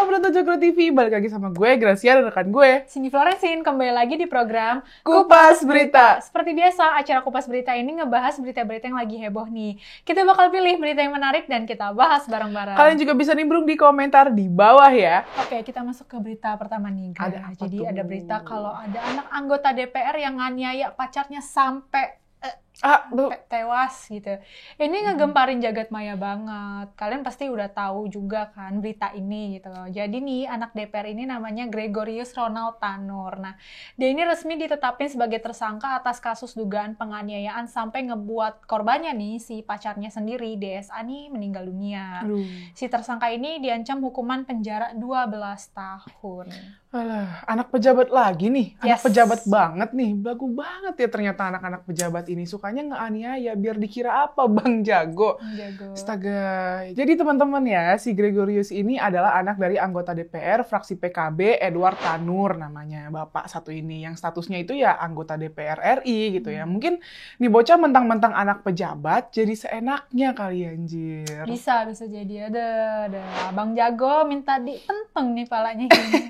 Halo penonton Joglo TV, balik lagi sama gue, Gracia, dan rekan gue Cindy Florensin, kembali lagi di program Kupas Berita. Seperti biasa, acara Kupas Berita ini ngebahas berita-berita yang lagi heboh nih. Kita bakal pilih berita yang menarik dan kita bahas bareng-bareng. Kalian juga bisa nimbrung di komentar di bawah ya. Oke, kita masuk ke berita pertama nih, Gra. Ada apa Jadi tuh? ada berita kalau ada anak anggota DPR yang nganiaya pacarnya sampai tewas gitu. Ini ngegemparin jagat maya banget. Kalian pasti udah tahu juga kan berita ini gitu loh. Jadi nih anak DPR ini namanya Gregorius Ronald Tanur. Nah, dia ini resmi ditetapin sebagai tersangka atas kasus dugaan penganiayaan sampai ngebuat korbannya nih si pacarnya sendiri, DSA nih meninggal dunia. Si tersangka ini diancam hukuman penjara 12 tahun. Alah, anak pejabat lagi nih. Anak Yes. pejabat banget nih. Belagu banget ya ternyata anak-anak pejabat ini. Sukanya ngeaniaya biar dikira apa, Bang Jago. Jago. Astaga. Jadi teman-teman ya, si Gregorius ini adalah anak dari anggota DPR fraksi PKB Edward Tanur namanya. Bapak satu ini yang statusnya itu ya anggota DPR RI gitu ya. Mungkin nih bocah mentang-mentang anak pejabat jadi seenaknya kali ya, anjir. Bisa jadi ada Bang Jago minta dipenteng nih palanya gini.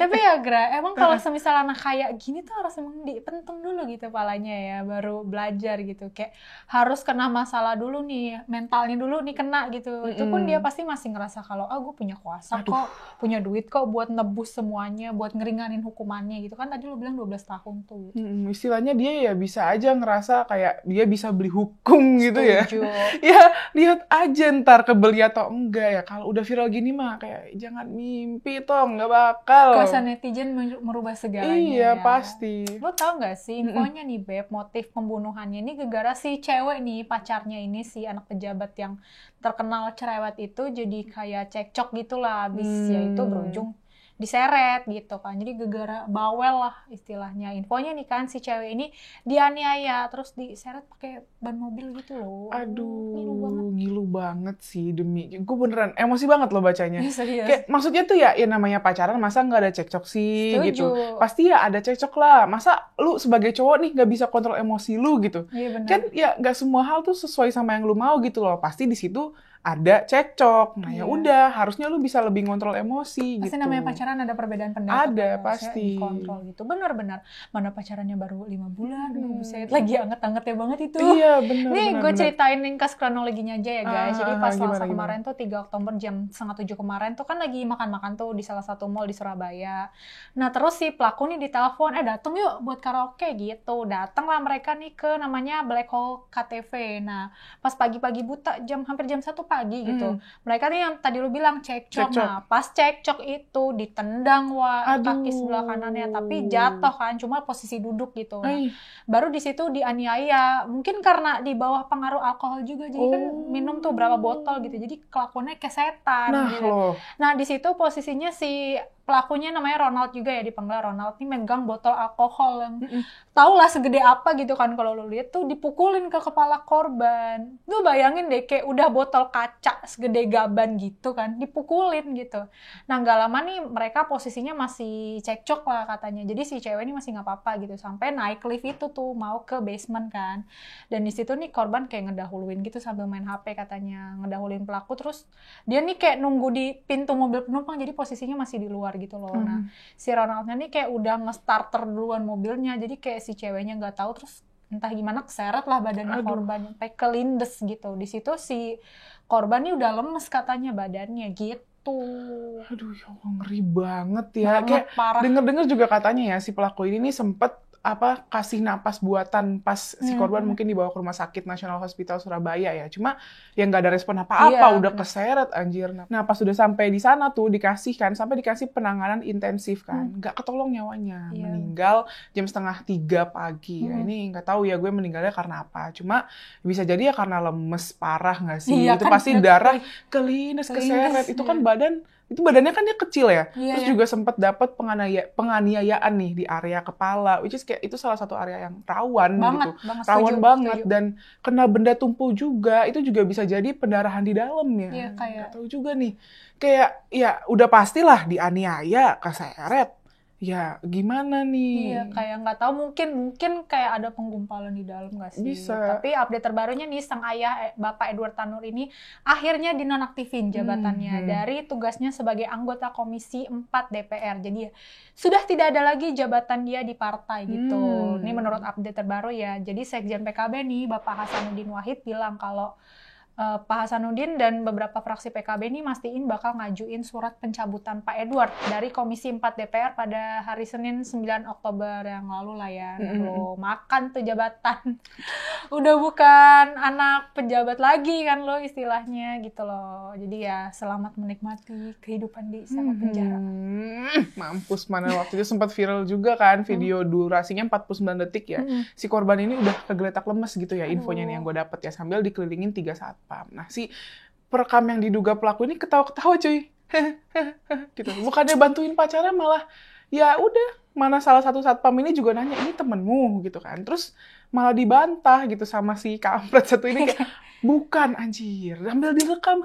Tapi ya Gra, emang kalau semisal anak kayak gini tuh harus emang dipenteng dulu gitu palanya ya, baru belajar gitu. Kayak harus kena masalah dulu nih, mentalnya dulu nih kena gitu. Itu pun dia pasti masih ngerasa kalau gue punya kuasa kok, punya duit kok buat nebus semuanya, buat ngeringanin hukumannya gitu kan. Tadi lu bilang 12 tahun tuh. Istilahnya dia ya bisa aja ngerasa kayak dia bisa beli hukum gitu ya. Setuju. Ya, lihat aja ntar kebeli atau enggak ya. Kalau udah viral gini mah kayak jangan mimpi toh, nggak bakal. Kuasa netizen merubah segalanya. Iya, ya. pasti. Lo tau gak sih infonya nih Beb, motif pembunuhannya ini gara-gara si cewek nih, pacarnya ini si anak pejabat yang terkenal cerewet itu jadi kayak cekcok gitulah, habis ya itu berujung diseret gitu kan. Jadi gara-gara bawel lah istilahnya. Infonya nih kan si cewek ini dianiaya terus diseret pakai ban mobil gitu loh. Aduh, Ngilu banget. ngilu banget sih demi. Gue beneran emosi banget loh bacanya. Ya, serius. Kayak maksudnya tuh ya namanya pacaran masa nggak ada cekcok sih Setuju. gitu. Pasti ya ada cekcok lah. Masa lu sebagai cowok nih nggak bisa kontrol emosi lu gitu. Iya benar. Kan ya nggak semua hal tuh sesuai sama yang lu mau gitu loh. Pasti di situ ada cekcok. Nah ya Iya. udah, harusnya lu bisa lebih ngontrol emosi Pasti gitu. namanya pacaran ada perbedaan pendapat. Ada, ya, pasti. kontrol gitu. Benar-benar. Mana pacarannya baru 5 bulan, buset, lagi anget-angetnya banget itu. Iya benar. Nih gue ceritain ringkas kronologinya aja ya guys. Jadi pas Selasa gimana? kemarin tuh 3 Oktober jam 6:30 kemarin tuh kan lagi makan-makan tuh di salah satu mall di Surabaya. Nah terus si pelaku nih ditelepon, dateng yuk buat karaoke gitu. Dateng lah mereka nih ke namanya Black Hole KTV. Nah pas pagi-pagi buta hampir jam 1 pagi gitu. Mereka nih yang tadi lu bilang cekcok. Nah pas cekcok itu ditendang kaki sebelah kanannya, tapi jatuh kan, cuma posisi duduk gitu. Nah, baru di situ dianiaya. Mungkin karena di bawah pengaruh alkohol juga, jadi kan minum tuh berapa botol gitu. Jadi kelakuannya kayak setan. Nah gitu. loh. Nah di situ posisinya si pelakunya namanya Ronald juga ya, dipanggil Ronald, nih megang botol alkohol yang tau lah segede apa gitu kan, kalau lu lihat tuh dipukulin ke kepala korban. Lu bayangin deh kayak udah botol kaca segede gaban gitu kan, dipukulin gitu. Nah gak lama nih mereka posisinya masih cekcok lah katanya. Jadi si cewek ini masih gak apa-apa gitu, sampai naik lift itu tuh mau ke basement kan. Dan di situ nih korban kayak ngedahuluin gitu sambil main HP katanya, ngedahuluin pelaku. Terus dia nih kayak nunggu di pintu mobil penumpang, jadi posisinya masih di luar gitu loh. Nah si Ronaldnya nih kayak udah nge-starter duluan mobilnya, jadi kayak si ceweknya nggak tahu, terus entah gimana keseret lah badannya korban sampai kelindes gitu. Di situ si korban nih udah lemes katanya badannya gitu. Aduh ya Allah, ngeri banget ya. Banget, Kayak parah. denger-denger juga katanya ya si pelaku ini nih sempet kasih napas buatan pas si korban mungkin dibawa ke Rumah Sakit Nasional Hospital Surabaya ya. Cuma ya nggak ada respon apa-apa, Iya, udah keseret anjir. Nah pas udah sampai di sana tuh dikasih penanganan intensif kan. Nggak ketolong nyawanya. Iya. Meninggal jam 2:30 pagi. Ya, ini nggak tahu ya gue meninggalnya karena apa. Cuma bisa jadi ya karena lemes parah nggak sih? Iya, Itu kan, pasti darah kelindes, keseret. Itu kan badannya kan dia kecil ya. Terus juga sempat dapat penganiayaan nih di area kepala, which is kayak itu salah satu area yang rawan gitu. Rawan banget. Dan kena benda tumpul juga, itu juga bisa jadi pendarahan di dalam ya. Iya, kayak Nggak tahu juga nih. Kayak ya udah pastilah dianiaya, keseret. ya gimana nih? Iya, kayak nggak tahu, mungkin kayak ada penggumpalan di dalam nggak sih? Bisa. Tapi update terbarunya nih, sang ayah Bapak Edward Tanur ini akhirnya dinonaktifin jabatannya dari tugasnya sebagai anggota Komisi 4 DPR. Jadi ya sudah tidak ada lagi jabatan dia di partai gitu. Ini menurut update terbaru ya. Jadi Sekjen PKB nih, Bapak Hasanuddin Wahid bilang kalau Pak Hasanuddin dan beberapa fraksi PKB ini mastiin bakal ngajuin surat pencabutan Pak Edward dari Komisi 4 DPR pada hari Senin 9 Oktober yang lalu lah ya. Lo makan tuh jabatan. Udah bukan anak pejabat lagi kan lo istilahnya gitu loh. Jadi ya selamat menikmati kehidupan di sel penjara. Mampus, mana waktu itu sempat viral juga kan video durasinya 49 detik ya. Si korban ini udah kegeletak lemes gitu ya, infonya nih yang gue dapet ya, sambil dikelilingin 3 satpam. Nah, si perekam yang diduga pelaku ini ketawa-ketawa cuy. Gitu. Bukannya bantuin pacarnya, malah ya udah, mana salah satu satpam ini juga nanya, ini temenmu gitu kan. Terus malah dibantah gitu sama si kampret satu ini kayak, bukan anjir, ambil direkam.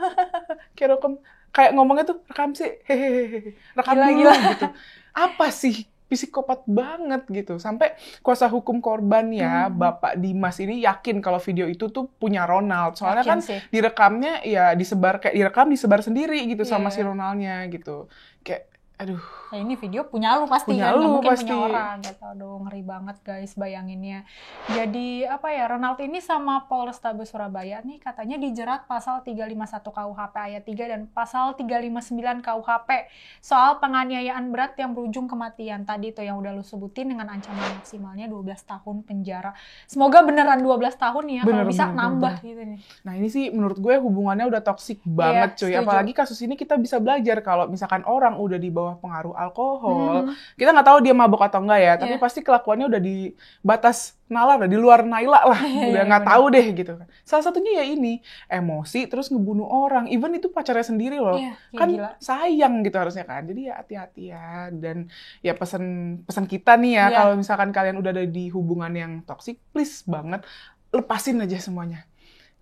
Kayak ngomongnya tuh, rekam sih, hehehe, rekam dulu gitu. Apa sih? Psikopat banget gitu. Sampai kuasa hukum korban ya, Bapak Dimas ini yakin kalau video itu tuh punya Ronald. Soalnya yakin kan sih. Direkamnya ya disebar, kayak direkam disebar sendiri gitu sama si Ronaldnya gitu. Kayak aduh. Nah, ini video punya lu pasti punya kan, lu, mungkin pasti. punya orang gitu. Aduh, ngeri banget guys bayanginnya. Jadi apa ya, Ronald ini sama Polrestabes Surabaya nih katanya dijerat pasal 351 KUHP ayat 3 dan pasal 359 KUHP soal penganiayaan berat yang berujung kematian. Tadi tuh yang udah lu sebutin dengan ancaman maksimalnya 12 tahun penjara. Semoga beneran 12 tahun ya, kalau bisa nambah gitu nih. Nah, ini sih menurut gue hubungannya udah toksik banget cuy. Apalagi kasus ini kita bisa belajar kalau misalkan orang udah di bawah pengaruh alkohol, kita nggak tahu dia mabuk atau enggak ya, tapi pasti kelakuannya udah di batas nalar, di luar naila lah, udah nggak tahu deh gitu kan. Salah satunya ya ini, emosi terus ngebunuh orang, even itu pacarnya sendiri loh, kan gila. Sayang gitu harusnya kan. Jadi ya hati-hati ya, dan ya pesan kita nih ya, kalau misalkan kalian udah ada di hubungan yang toksik, please banget lepasin aja semuanya.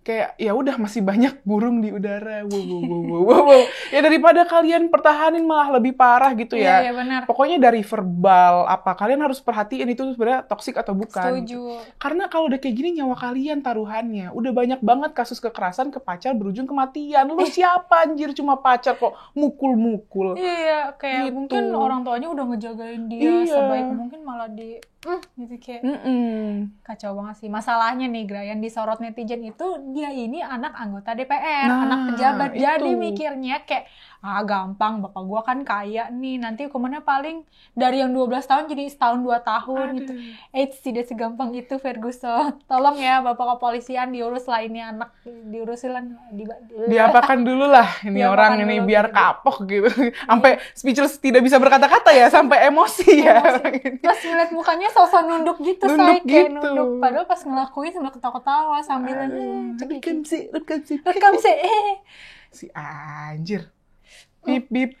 Kayak ya udah, masih banyak burung di udara. Wow. Ya daripada kalian pertahanin malah lebih parah gitu ya. Iya, benar. Pokoknya dari verbal apa, kalian harus perhatiin itu sebenarnya toksik atau bukan. Setuju. Karena kalau udah kayak gini nyawa kalian taruhannya. Udah banyak banget kasus kekerasan ke pacar berujung kematian. Lu siapa anjir, cuma pacar kok mukul-mukul. Iya, kayak gitu. Mungkin orang tuanya udah ngejagain dia sebaik mungkin, malah di gitu kayak kacau banget sih. Masalahnya nih, Gra, yang disorot netizen itu dia ini anak anggota DPR, anak pejabat. Jadi mikirnya kayak, gampang, bapak gua kan kaya nih, nanti hukumannya paling dari yang 12 tahun jadi setahun 2 tahun gitu. Tidak segampang itu, Ferguson. Tolong ya Bapak Kepolisian, diurus lah ini anak, diurusin lah. Diapakan dulu lah ini orang ini biar kapok gitu. Sampai speechless, tidak bisa berkata-kata ya, sampai emosi ya. Pas ngeliat mukanya sosok nunduk gitu, kayak nunduk. Padahal pas ngelakuin sambil ketawa-ketawa sambil rekam sih. Si anjir. Bip.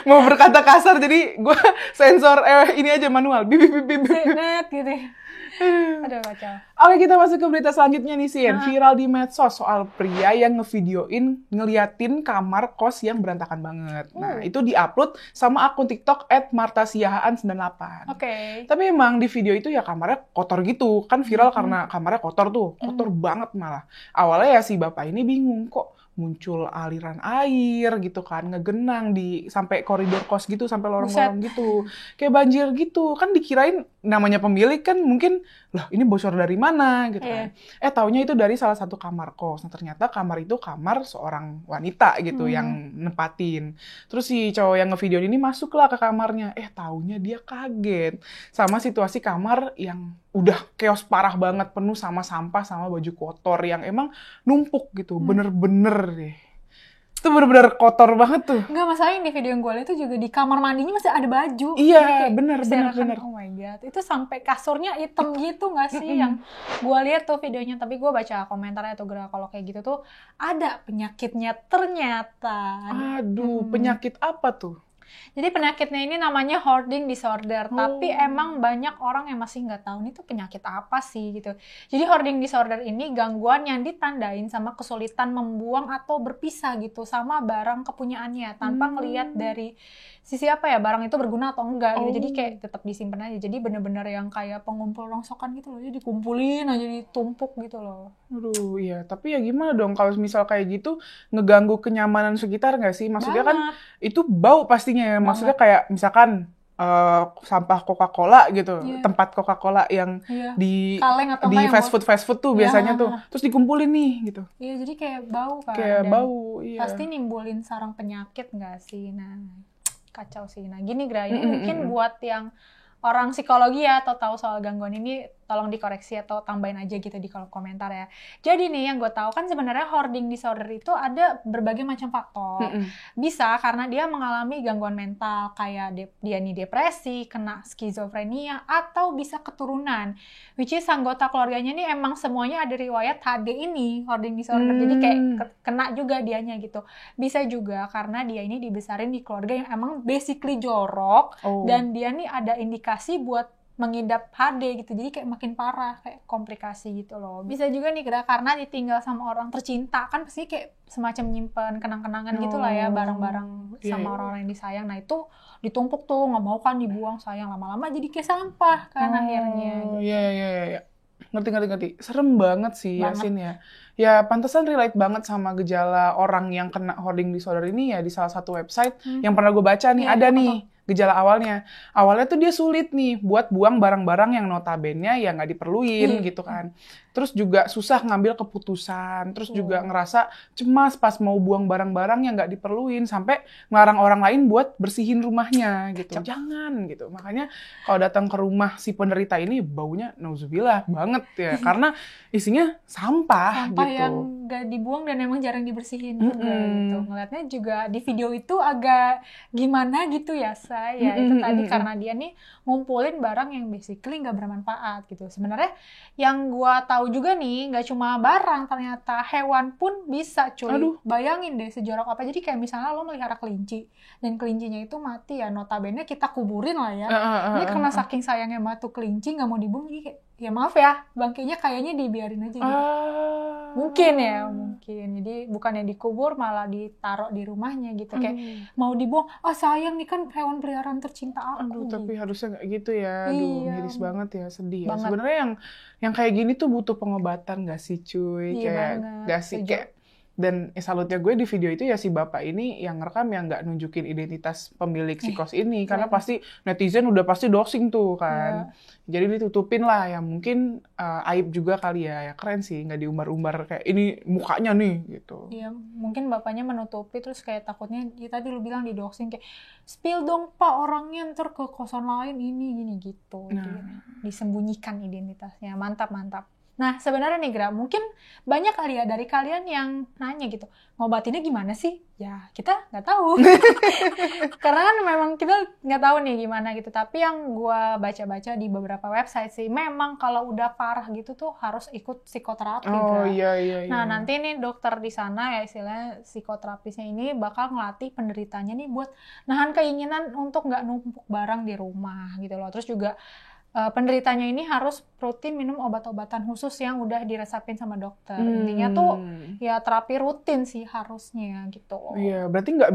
Mau berkata kasar, jadi gue sensor ini aja manual. Bip. Net gitu. Aduh, kacau. Oke, kita masuk ke berita selanjutnya nih, Sin. Viral di medsos soal pria yang ngevideoin ngeliatin kamar kos yang berantakan banget. Nah, itu diupload sama akun TikTok @martasiahaan98. Oke. Tapi emang di video itu ya kamarnya kotor gitu. Kan viral karena kamarnya kotor tuh. Kotor banget malah. Awalnya ya si bapak ini bingung, kok muncul aliran air gitu kan, ngegenang di sampai koridor kos gitu, sampai lorong-lorong gitu. Kayak banjir gitu. Kan dikirain namanya pemilik kan mungkin, lah ini bocor dari mana gitu kan. Taunya itu dari salah satu kamar kos. Nah, ternyata kamar itu kamar seorang wanita gitu yang nempatin. Terus si cowok yang ngevideo ini masuklah ke kamarnya. Taunya dia kaget sama situasi kamar yang udah chaos parah banget, penuh sama sampah sama baju kotor yang emang numpuk gitu, bener-bener deh. Itu bener-bener kotor banget tuh. Enggak, masalahnya di video yang gue lihat itu juga di kamar mandinya masih ada baju. Iya, bener. Oh my god, itu sampai kasurnya hitam gitu nggak sih? Yang gue lihat tuh videonya, tapi gue baca komentarnya tuh, Gra, kalau kayak gitu tuh ada penyakitnya ternyata. Aduh, penyakit apa tuh? Jadi penyakitnya ini namanya hoarding disorder, tapi emang banyak orang yang masih nggak tahu ini tuh penyakit apa sih gitu. Jadi hoarding disorder ini gangguan yang ditandain sama kesulitan membuang atau berpisah gitu sama barang kepunyaannya tanpa ngelihat dari sisi apa ya, barang itu berguna atau enggak gitu. Jadi kayak tetap disimpan aja. Jadi bener-bener yang kayak pengumpul rongsokan gitu loh. Jadi dikumpulin aja, ditumpuk gitu loh. Aduh, iya. Tapi ya gimana dong kalau misal kayak gitu ngeganggu kenyamanan sekitar nggak sih? Maksudnya kan itu bau pastinya ya. Maksudnya kayak misalkan sampah Coca-Cola gitu, tempat Coca-Cola yang di fast food tuh biasanya tuh, terus dikumpulin nih gitu. Iya, jadi kayak bau kan. Kayak bau, iya. Pasti nimbulin sarang penyakit nggak sih? Nah, kacau sih. Nah, gini Gra, ini mungkin buat yang orang psikologi ya atau tahu soal gangguan ini, tolong dikoreksi atau tambahin aja gitu di kolom komentar ya. Jadi nih yang gue tahu kan sebenarnya hoarding disorder itu ada berbagai macam faktor. Bisa karena dia mengalami gangguan mental kayak dia nih depresi, kena skizofrenia, atau bisa keturunan. Which is anggota keluarganya nih emang semuanya ada riwayat HD ini, hoarding disorder. Jadi kayak kena juga dianya gitu. Bisa juga karena dia ini dibesarin di keluarga yang emang basically jorok dan dia nih ada indikasi buat mengidap HD gitu, jadi kayak makin parah, kayak komplikasi gitu loh. Bisa juga nih karena ditinggal sama orang tercinta, kan pasti kayak semacam nyimpen kenang-kenangan gitu lah ya, barang-barang sama orang-orang yang disayang. Nah itu ditumpuk tuh, nggak mau kan dibuang, sayang, lama-lama jadi kayak sampah kan akhirnya. Iya. Ngerti. Serem banget sih Yasin ya. Ya pantesan relate banget sama gejala orang yang kena hoarding disorder ini ya di salah satu website yang pernah gue baca nih, ada nih gejala awalnya. Awalnya tuh dia sulit nih buat buang barang-barang yang notabene ya nggak diperluin gitu kan. Terus juga susah ngambil keputusan. Terus juga ngerasa cemas pas mau buang barang-barang yang nggak diperluin. Sampai ngelarang orang lain buat bersihin rumahnya gitu. Jangan gitu. Makanya kalau datang ke rumah si penderita ini baunya nauzubillah banget ya. Karena isinya sampah gitu. Yang nggak dibuang dan emang jarang dibersihin juga gitu. Ngeliatnya juga di video itu agak gimana gitu ya, saya itu tadi karena dia nih ngumpulin barang yang basically nggak bermanfaat gitu. Sebenarnya yang gua tahu juga nih nggak cuma barang, ternyata hewan pun bisa cuy. Bayangin deh sejorok apa. Jadi kayak misalnya lo melihara kelinci dan kelincinya itu mati ya, notabene kita kuburin lah ya. Ini karena saking sayangnya sama tuh kelinci nggak mau dibuang, jadi kayak ya maaf ya, bangkainya kayaknya dibiarin aja gitu. Mungkin. Jadi bukannya dikubur malah ditaruh di rumahnya gitu. Kayak mau dibuang, sayang nih kan hewan peliharaan tercinta aku. Tapi harusnya nggak gitu ya. Miris banget ya, sedih ya. Sebenarnya yang kayak gini tuh butuh pengobatan nggak sih cuy? Kayak nggak sih kayak. Dan salutnya gue di video itu ya si bapak ini yang ngerekam yang nggak nunjukin identitas pemilik si kos ini. Karena pasti netizen udah pasti doxing tuh kan. Jadi ditutupin lah ya, mungkin aib juga kali ya. Ya keren sih, nggak diumbar-umbar kayak ini mukanya nih gitu. Iya, mungkin bapaknya menutupi terus kayak takutnya, ya tadi lu bilang di doxing kayak spill dong pak orangnya ntar ke kosan lain ini gini gitu. Disembunyikan identitasnya, mantap. Nah, sebenarnya nih Gra, mungkin banyak kali ya dari kalian yang nanya gitu, ngobatinnya gimana sih? Ya, kita nggak tahu. Karena kan memang kita nggak tahu nih gimana gitu. Tapi yang gue baca-baca di beberapa website sih, memang kalau udah parah gitu tuh harus ikut psikoterapi. Iya. Nah, nanti nih dokter di sana ya istilahnya psikoterapisnya ini bakal ngelatih penderitanya nih buat nahan keinginan untuk nggak numpuk barang di rumah gitu loh. Terus juga penderitanya ini harus rutin minum obat-obatan khusus yang udah diresepin sama dokter. Intinya tuh ya terapi rutin sih harusnya gitu. Iya, berarti nggak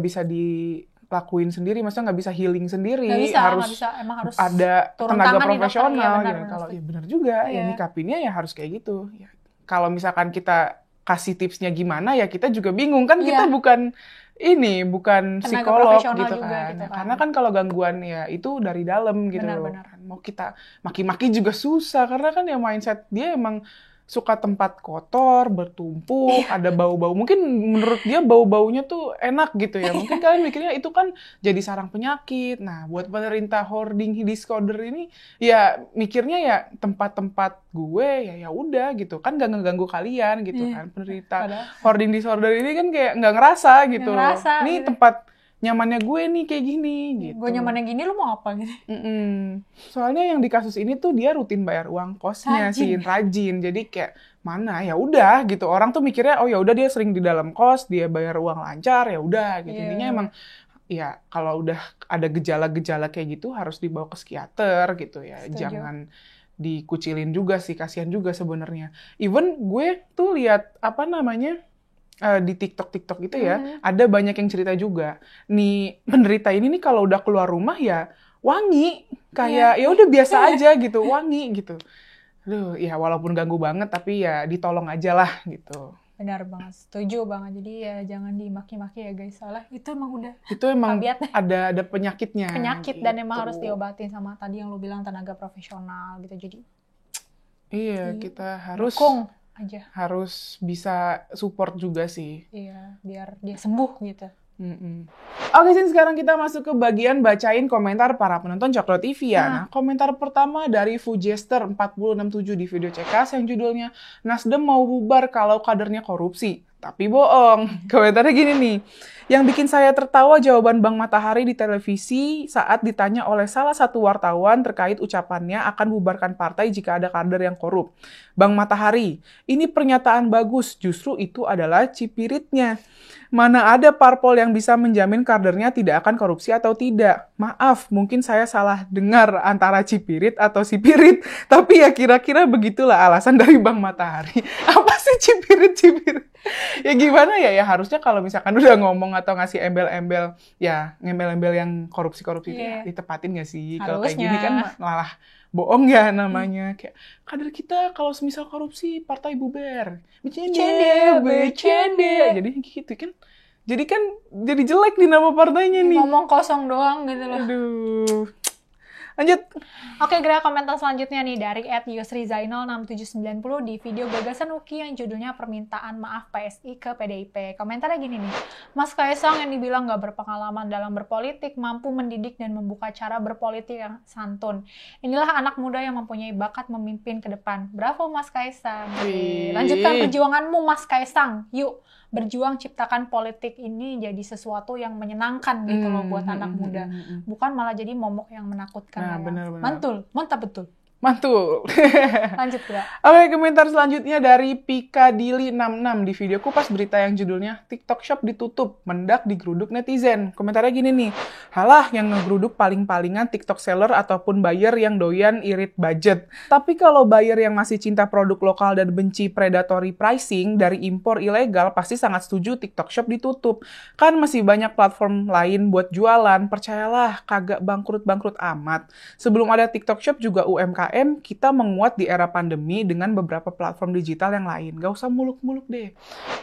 bisa dilakuin sendiri, maksudnya nggak bisa healing sendiri. Nggak bisa, emang harus ada tenaga profesional gitu. Kalau ya benar juga, ya nyikapinnya ya harus kayak gitu. Ya, kalau misalkan kita kasih tipsnya gimana ya kita juga bingung kan, kita bukan psikolog gitu kan. Karena kan kalau gangguan ya itu dari dalam gitu. Benar. Mau kita maki-maki juga susah karena kan ya mindset dia emang suka tempat kotor, bertumpuk, ada bau-bau. Mungkin menurut dia bau-baunya tuh enak gitu ya. Mungkin kalian mikirnya itu kan jadi sarang penyakit. Nah, buat penderita hoarding disorder ini ya mikirnya ya tempat-tempat gue ya udah gitu. Kan gak ngeganggu kalian gitu kan. Penderita hoarding disorder ini kan kayak nggak ngerasa gitu. Ini tempat nyamannya gue nih kayak gini gitu. Gue nyamannya gini, lu mau apa gitu? Soalnya yang di kasus ini tuh dia rutin bayar uang kosnya sih, rajin. Jadi kayak mana ya udah gitu. Orang tuh mikirnya oh ya udah dia sering di dalam kos, dia bayar uang lancar ya udah gitu. Intinya emang ya kalau udah ada gejala-gejala kayak gitu harus dibawa ke psikiater gitu ya. Setuju. Jangan dikucilin juga sih, kasihan juga sebenarnya. Even gue tuh lihat di TikTok itu ya, ada banyak yang cerita juga. Nih penderita ini nih kalau udah keluar rumah ya wangi, kayak ya udah biasa aja gitu, wangi gitu. Aduh, ya walaupun ganggu banget tapi ya ditolong aja lah gitu. Benar banget, setuju banget. Jadi ya jangan dimaki-maki ya guys, soalnya itu itu emang tabiatnya. ada penyakitnya. Penyakit gitu. Dan emang harus diobatin sama tadi yang lu bilang tenaga profesional gitu. Jadi iya, kita harus dukung aja. Harus bisa support juga sih. Iya, biar dia sembuh gitu. Oke, Sin, sekarang kita masuk ke bagian bacain komentar para penonton Cokro TV ya. Nah, komentar pertama dari Fujester 467 di video CKS yang judulnya Nasdem mau bubar kalau kadernya korupsi. Tapi bohong. Komentarnya gini nih. Yang bikin saya tertawa jawaban Bang Matahari di televisi saat ditanya oleh salah satu wartawan terkait ucapannya akan bubarkan partai jika ada kader yang korup. Bang Matahari, ini pernyataan bagus, justru itu adalah cipiritnya. Mana ada parpol yang bisa menjamin kadernya tidak akan korupsi atau tidak? Maaf, mungkin saya salah dengar antara cipirit atau sipirit, tapi ya kira-kira begitulah alasan dari Bang Matahari. Apa sih cipirit-cipirit? Ya gimana ya, harusnya kalau misalkan udah ngomong atau ngasih embel-embel, ya embel-embel yang korupsi-korupsi itu ya ditepatin gak sih? Kalau kayak gini kan malah bohong ya namanya. Kayak kader kita kalau semisal korupsi partai bubar. Bercanda. Jadi gitu kan. Jadi jelek di nama partainya nih. Ngomong kosong doang gitu loh. Aduh. Lanjut. Oke, gerak komentar selanjutnya nih dari @yusrizainal6790 di video gagasan UKI yang judulnya Permintaan Maaf PSI ke PDIP. Komentarnya gini nih, Mas Kaisang yang dibilang gak berpengalaman dalam berpolitik, mampu mendidik dan membuka cara berpolitik yang santun. Inilah anak muda yang mempunyai bakat memimpin ke depan. Bravo Mas Kaisang. Lanjutkan perjuanganmu Mas Kaisang. Yuk, berjuang ciptakan politik ini jadi sesuatu yang menyenangkan gitu loh buat anak muda. Bukan malah jadi momok yang menakutkan. Nah, benar-benar. Mantul, mantap betul. Mantul. Lanjut ya. Oke, komentar selanjutnya dari Pikadili66 di video kupas berita yang judulnya TikTok Shop ditutup, mendak digeruduk netizen. Komentarnya gini nih, halah yang ngegeruduk paling-palingan TikTok seller ataupun buyer yang doyan irit budget. Tapi kalau buyer yang masih cinta produk lokal dan benci predatory pricing dari impor ilegal pasti sangat setuju TikTok Shop ditutup. Kan masih banyak platform lain buat jualan, percayalah kagak bangkrut-bangkrut amat. Sebelum ada TikTok Shop juga UMKM kita menguat di era pandemi dengan beberapa platform digital yang lain. Gak usah muluk-muluk deh.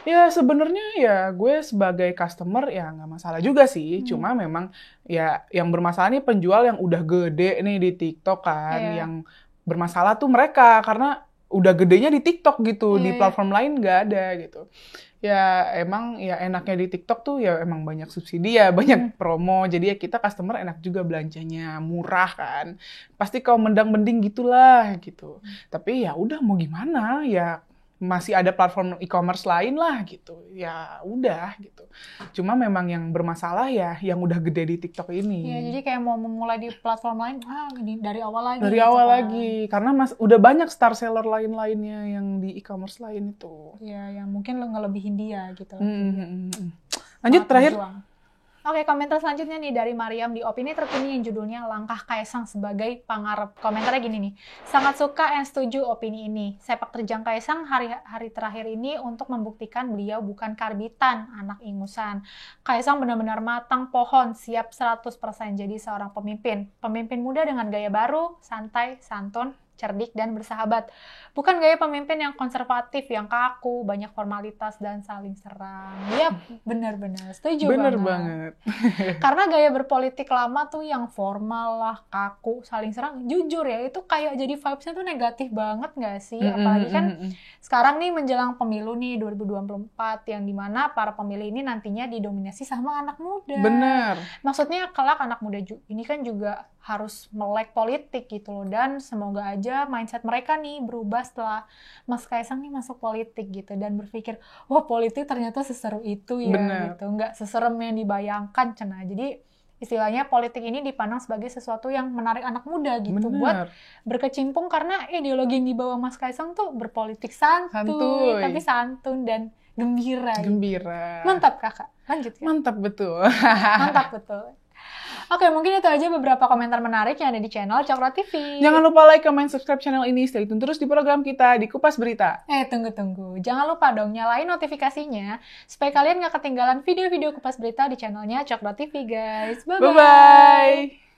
Ya sebenarnya ya gue sebagai customer ya nggak masalah juga sih. Cuma memang ya yang bermasalah nih penjual yang udah gede nih di TikTok kan. Yang bermasalah tuh mereka karena udah gedenya di TikTok gitu. Di platform lain nggak ada gitu. Ya emang ya enaknya di TikTok tuh ya emang banyak subsidi ya, banyak promo. Jadi ya kita customer enak juga belanjanya, murah kan. Pasti kau mendang-mending gitulah gitu. Tapi ya udah mau gimana ya masih ada platform e-commerce lain lah gitu. Ya udah gitu. Cuma memang yang bermasalah ya yang udah gede di TikTok ini. Ya, jadi kayak mau memulai di platform lain, dari awal lagi. Dari awal lagi. Karena udah banyak star seller lain-lainnya yang di e-commerce lain itu. Ya, yang mungkin lo ngelebihin dia gitu. Lanjut terakhir. Oke, komentar selanjutnya nih dari Mariam di opini terkini yang judulnya Langkah Kaisang sebagai Pangarep. Komentarnya gini nih, sangat suka dan setuju opini ini. Sepak terjang Kaisang hari terakhir ini untuk membuktikan beliau bukan karbitan, anak ingusan. Kaisang benar-benar matang pohon, siap 100% jadi seorang pemimpin. Pemimpin muda dengan gaya baru, santai, santun, cerdik, dan bersahabat. Bukan gaya pemimpin yang konservatif, yang kaku, banyak formalitas, dan saling serang. Ya, benar-benar. Setuju banget. Karena gaya berpolitik lama tuh yang formal lah, kaku, saling serang. Jujur ya, itu kayak jadi vibes-nya tuh negatif banget nggak sih? Apalagi kan sekarang nih menjelang pemilu nih 2024, yang dimana para pemilih ini nantinya didominasi sama anak muda. Bener. Maksudnya kelak anak muda ini kan juga harus melek politik gitu loh, dan semoga aja mindset mereka nih berubah setelah Mas Kaisang nih masuk politik gitu dan berpikir wah politik ternyata seseru itu ya. Gitu, nggak seserem yang dibayangkan cenah. Jadi istilahnya politik ini dipandang sebagai sesuatu yang menarik anak muda gitu buat berkecimpung, karena ideologi yang dibawa Mas Kaisang tuh berpolitik santuy. Tapi santun dan gembira. Gembira. Mantap kakak, lanjut ya. Mantap betul. Mantap betul. Oke, mungkin itu aja beberapa komentar menarik yang ada di channel Coklat TV. Jangan lupa like, comment, subscribe channel ini. Stay tune terus di program kita di Kupas Berita. Tunggu. Jangan lupa dong nyalain notifikasinya supaya kalian gak ketinggalan video-video Kupas Berita di channelnya Coklat TV, guys. Bye-bye.